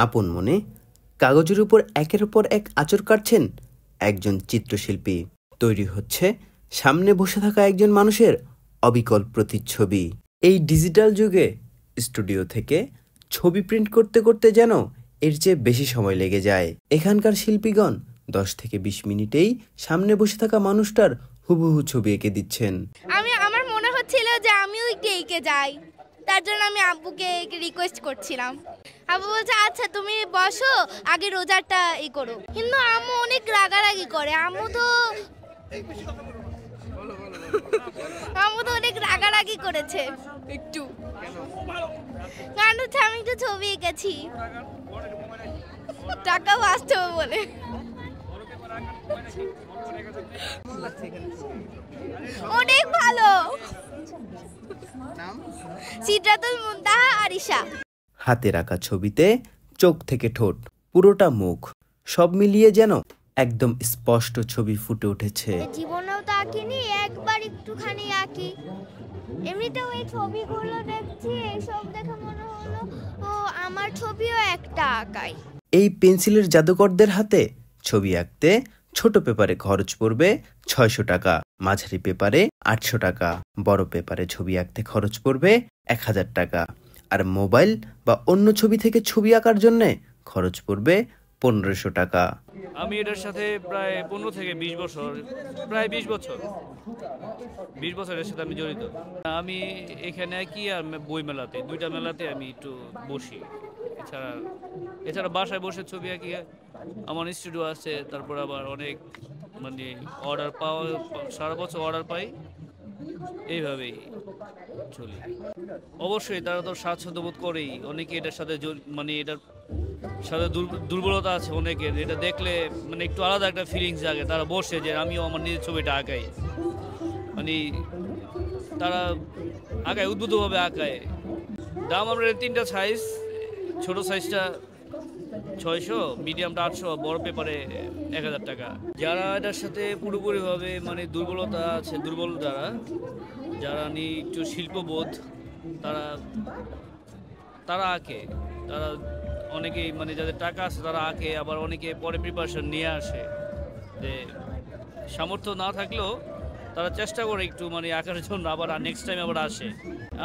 আপন মনে কাগজের উপর একের পর এক আঁচড় কাটছেন একজন চিত্রশিল্পী। তৈরি হচ্ছে সামনে বসে থাকা একজন মানুষের অবিকল প্রতিচ্ছবি। এই ডিজিটাল যুগে স্টুডিও থেকে ছবি প্রিন্ট করতে করতে যেন এর চেয়ে বেশি সময় লেগে যায়। এখানকার শিল্পীগণ 10 থেকে 20 মিনিটেই সামনে বসে থাকা মানুষটার হুবহু ছবি এঁকে দিচ্ছেন। আমার মনে হচ্ছিল যে আমিও একটু এঁকে যাই, তার জন্য আমি আব্বুকে রিকোয়েস্ট করছিলাম। আব্বু বলছে আচ্ছা তুমি বসো, আগে রোজারটা করো। কিন্তু আম্মু অনেক রাগারাগি করে। আম্মু তো অনেক রাগারাগি করেছে একটু, কারণ হচ্ছে আমি একটু ছবি এঁকেছি টাকা বাঁচতে হবে বলে। অনেক ভালো। সিদরাতুল মুনতাহা আরিশা। হাতের আঁকা ছবিতে চোখ থেকে ঠোঁট, পুরোটা মুখ, সব মিলিয়ে যেন একদম স্পষ্ট ছবি ফুটে উঠেছে। জীবনেও তো আঁকিনি, একবার একটুখানি আঁকি। এমনিতেও এই ছবিগুলো দেখছি, এইসব দেখে মনে হলো ও আমার ছবিও একটা আঁকাই। এই পেন্সিলের জাদুকরদের হাতে ছবি আঁকতে ছোট পেপারে খরচ পড়বে 600 টাকা, মাঝারি পেপারে 800 টাকা, বড় পেপারে ছবি আঁকতে খরচ পড়বে 1000 টাকা, আর মোবাইল বা অন্য ছবি থেকে ছবি আঁকার জন্য খরচ পড়বে 1500 টাকা। আমি এটার সাথে প্রায় 15 থেকে 20 বছর, প্রায় 20 বছরের সাথে আমি জড়িত। আমি এখানে কি আর বই মেলাতে, দুইটা মেলাতে আমি একটু বসি। এছাড়া বাসায় বসে ছবি আঁকি। আমার স্টুডিও আছে, তারপর আবার অনেক অর্ডার পাওয়া, সারা বছর অর্ডার পাই, এইভাবেই চলি। অবশ্যই তারা তো স্বাচ্ছন্দ্য বোধ করেই। অনেকে এটার সাথে এটার সাথে দুর্বলতা আছে অনেকের। এটা দেখলে একটু আলাদা একটা ফিলিংস জাগে। তারা বসে যে আমিও আমার নিজের ছবিটা আঁকাই, তারা আঁকায়, উদ্বুদ্ধভাবে আঁকায়। দাম আমরা 3টা সাইজ, ছোট সাইজটা 600, মিডিয়ামটা 800, বড় পেপারে 1000 টাকা। যারা এটার সাথে পুরোপুরিভাবে দুর্বলতা আছে, দুর্বল যারা একটু শিল্পবোধ, তারা আঁকে। তারা অনেকেই যাদের টাকা আছে তারা আঁকে, আবার অনেকে পরে প্রিপারেশন নিয়ে আসে। যে সামর্থ্য না থাকলেও তারা চেষ্টা করে একটু আঁকার জন্য, আবার নেক্সট টাইম আবার আসে।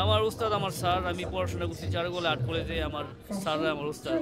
আমার উস্তাদ আমার স্যার। আমি পড়াশোনা করছি চারুকলা আর্ট কলেজে, আমার স্যাররা আমার উস্তাদ।